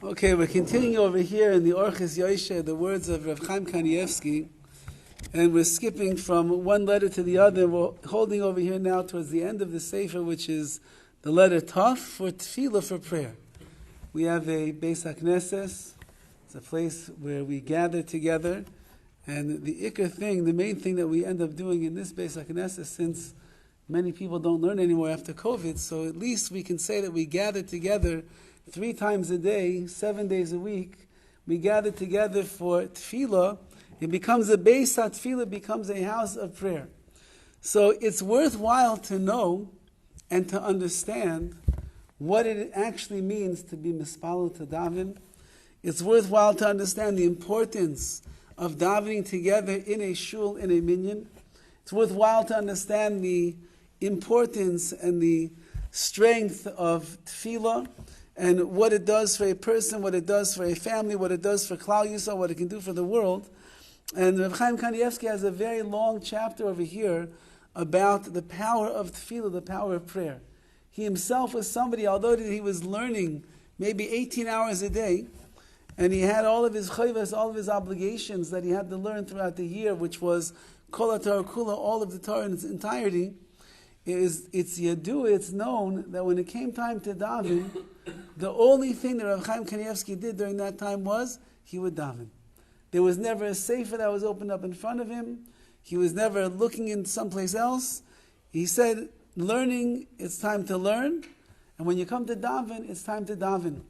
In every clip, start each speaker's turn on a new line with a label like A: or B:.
A: Okay, we're continuing over here in the Orchos Yosher, the words of Rav Chaim Kanievsky, and we're skipping from one letter to the other. We're holding over here now towards the end of the Sefer, which is the letter Taf for TEFILLAH, for prayer. We have a Beis HaKnesses. It's a place where we gather together, and the ikar thing, the main thing that we end up doing in this Beis HaKnesses, since many people don't learn anymore after COVID, so at least we can say that we gather together 3 times a day, 7 days a week. We gather together for TEFILLAH. It becomes a Beis HaTefillah, becomes a house of prayer. So it's worthwhile to know and to understand what it actually means to be mispalel to daven. It's worthwhile to understand the importance of davening together in a shul, in a minyan. It's worthwhile to understand the importance and the strength of tefillah and what it does for a person, what it does for a family, what it does for Klal Yisrael, what it can do for the world. And Rav Chaim Kanievsky has a very long chapter over here about the power of tefillah, the power of prayer. He himself was somebody, although he was learning maybe 18 hours a day, and he had all of his chayvas, all of his obligations that he had to learn throughout the year, which was kol haTorah kula, all of the Torah in its entirety. It's yadua, it's known that when it came time to daven, the only thing that Rav Chaim Kanievsky did during that time was he would daven. There was never a sefer that was opened up in front of him. He was never looking in someplace else. He said, learning, it's time to learn. And when you come to daven, it's time to daven.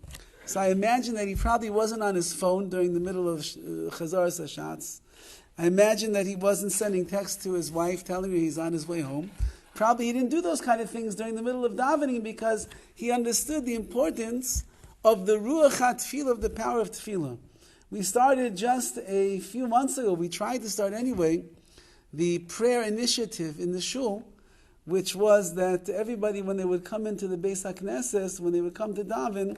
A: So I imagine that he probably wasn't on his phone during the middle of Chazaras Hashatz. I imagine that he wasn't sending text to his wife telling her he's on his way home. Probably he didn't do those kind of things during the middle of davening because he understood the importance of the Ruach HaTefillah, of the power of Tefillah. We started just a few months ago, we tried to start anyway, the prayer initiative in the shul, which was that everybody, when they would come into the Beis HaKnesses, when they would come to daven,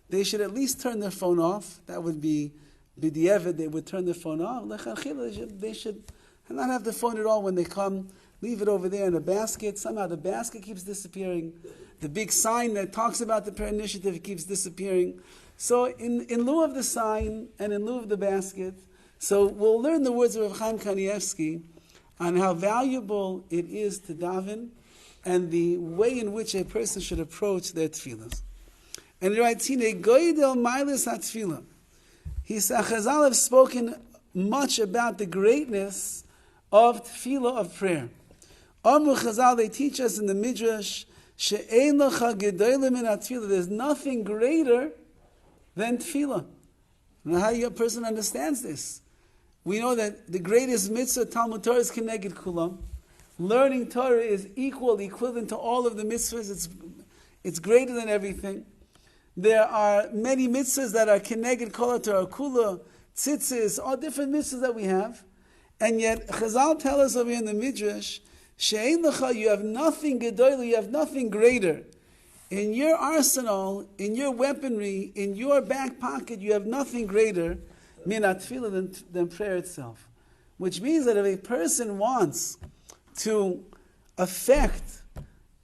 A: they should at least turn their phone off. That would be b'diavad, they would turn their phone off. They should not have the phone at all when they come. Leave it over there in a basket. Somehow the basket keeps disappearing. The big sign that talks about the prayer initiative keeps disappearing. So in lieu of the sign and in lieu of the basket, so we'll learn the words of Rav Chaim Kanievsky on how valuable it is to daven and the way in which a person should approach their tefillahs. And he writes, Hine goydel mailis ha-tefillah. He said, Chazal have spoken much about the greatness of tefillah, of prayer. Amru Chazal, they teach us in the Midrash, she'ein lecha gedolim min ha-tefillah. There's nothing greater than tefillah. Now how a person understands this? We know that the greatest mitzvah, Talmud Torah, is keneged kulam. Learning Torah is equivalent to all of the mitzvahs. It's greater than everything. There are many mitzvahs that are keneged kol haTorah kula, tzitzis, all different mitzvahs that we have. And yet, Chazal tell us over here in the Midrash, she'ein lecha, you have nothing gedolah, you have nothing greater. In your arsenal, in your weaponry, in your back pocket, you have nothing greater min ha-tefillah than prayer itself. Which means that if a person wants to affect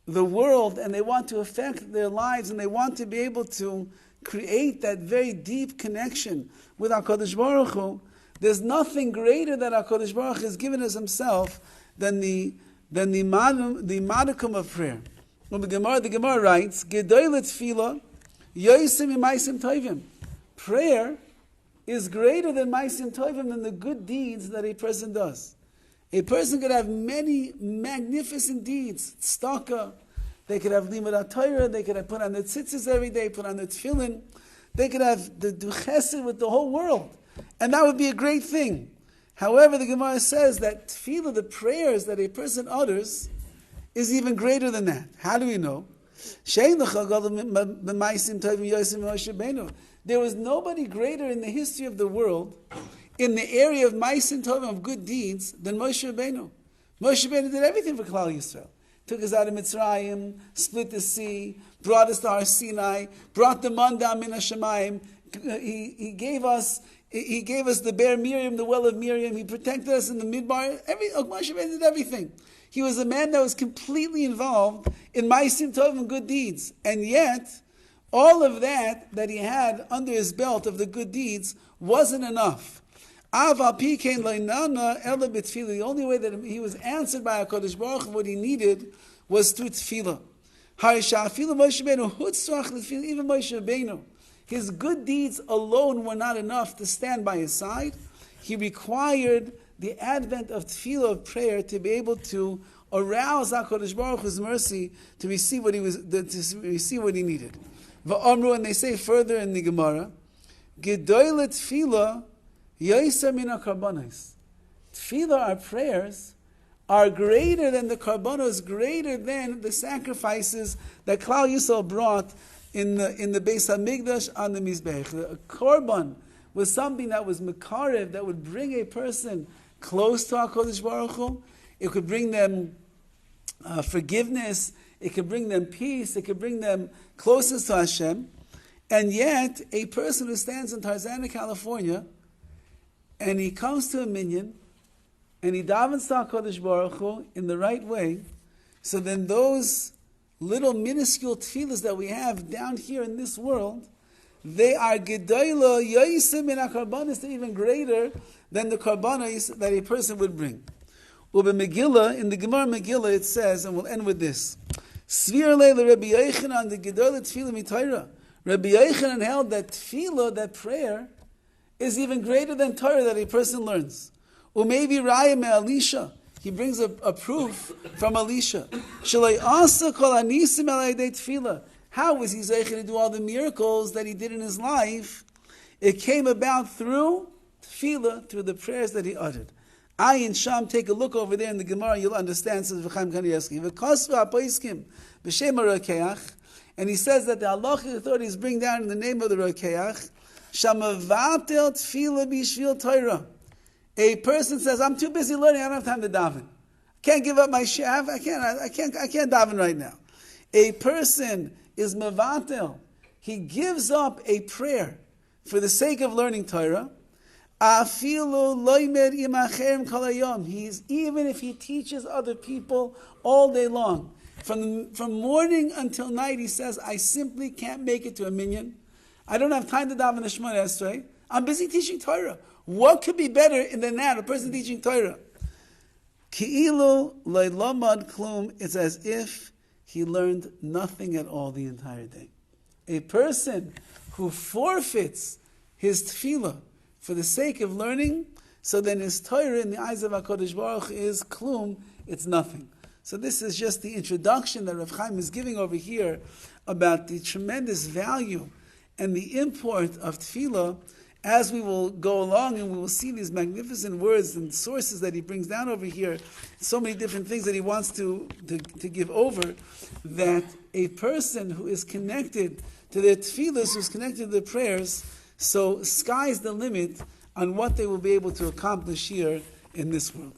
A: the world and they want to affect their lives and they want to be able to create that very deep connection with HaKadosh Baruch Hu, there's nothing greater that HaKadosh Baruch Hu has given us himself than the modicum of prayer. Well, the Gemara writes, Gedoyle tefillah, yosim imaisim tovim. Prayer is greater than maisim tovim, than the good deeds that a person does. A person could have many magnificent deeds, tzedakah, they could have limud Torah, they could have put on their tzitzis every day, put on their tefillin, they could have do chesed with the whole world, and that would be a great thing. However, the Gemara says that tefillah, the prayers that a person utters, is even greater than that. How do we know? There was nobody greater in the history of the world in the area of Maisim Tovim, of good deeds, than Moshe Rabbeinu. Moshe Rabbeinu did everything for Klal Yisrael. Took us out of Mitzrayim, split the sea, brought us to Har Sinai, brought the man down min hashamayim. He gave us the Bear Miriam, the well of Miriam. He protected us in the Midbar. Moshe Rabbeinu did everything. He was a man that was completely involved in Maisim Tovim, good deeds. And yet, All of that he had under his belt of the good deeds wasn't enough. The only way that he was answered by HaKadosh Baruch Hu, what he needed, was through tefillah. Even Moshe Rabbeinu, his good deeds alone were not enough to stand by his side. He required the advent of tefillah, of prayer, to be able to arouse HaKadosh Baruch Hu's mercy to receive what he needed. Va'amru, and they say further in the Gemara, Gedoyle tefillah yoser min hakarbanos. Tefillah, our prayers, are greater than the karbanos, greater than the sacrifices that Klal Yisrael brought in the Beis Hamikdash on the Mizbech. A korban was something that was mekarev, that would bring a person close to HaKadosh Baruch Hu. It could bring them forgiveness. It could bring them peace. It could bring them closeness to Hashem. And yet, a person who stands in Tarzana, California, and he comes to a minyan, and he davens to HaKadosh Baruch Hu in the right way, so then those little minuscule tefillahs that we have down here in this world, they are gedoyla yosim in karbanos, they're even greater than the karbanos that a person would bring. Ube Megillah, in the Gemara Megillah, it says, and we'll end with this: Svir leila Rabbi Yochanan the gedoyla tefillah mitayra. Rabbi Yochanan held that tefillah, that prayer, is even greater than Torah that a person learns. Or maybe Raya me Elisha. He brings a proof from Elisha. Shalei asa kol anisim el yedei tefillah. How was he zeicher to do all the miracles that he did in his life? It came about through tefillah, through the prayers that he uttered. Ayin Sham, take a look over there in the Gemara, you'll understand, says Rav Chaim Kanievsky. V'kosva apoiskim b'shem harokeach, and he says that the halachic authorities bring down in the name of the rokeach, shamavatel tefillah b'shvil Torah. A person says, I'm too busy learning, I don't have time to daven. I can't give up my shav, I can't daven right now. A person is mevatel. He gives up a prayer for the sake of learning Torah. Even if he teaches other people all day long. From morning until night, he says, I simply can't make it to a minyan. I don't have time to daven the Shemona Esrei. I'm busy teaching Torah. What could be better than that? A person teaching Torah. Ki'ilu leilamad klum. It's as if he learned nothing at all the entire day. A person who forfeits his tefillah for the sake of learning, so then his Torah in the eyes of HaKadosh Baruch is klum. It's nothing. So this is just the introduction that Rav Chaim is giving over here about the tremendous value and the import of tefillah. As we will go along and we will see these magnificent words and sources that he brings down over here, so many different things that he wants to give over, that a person who is connected to their tefillahs, who is connected to their prayers, so sky's the limit on what they will be able to accomplish here in this world.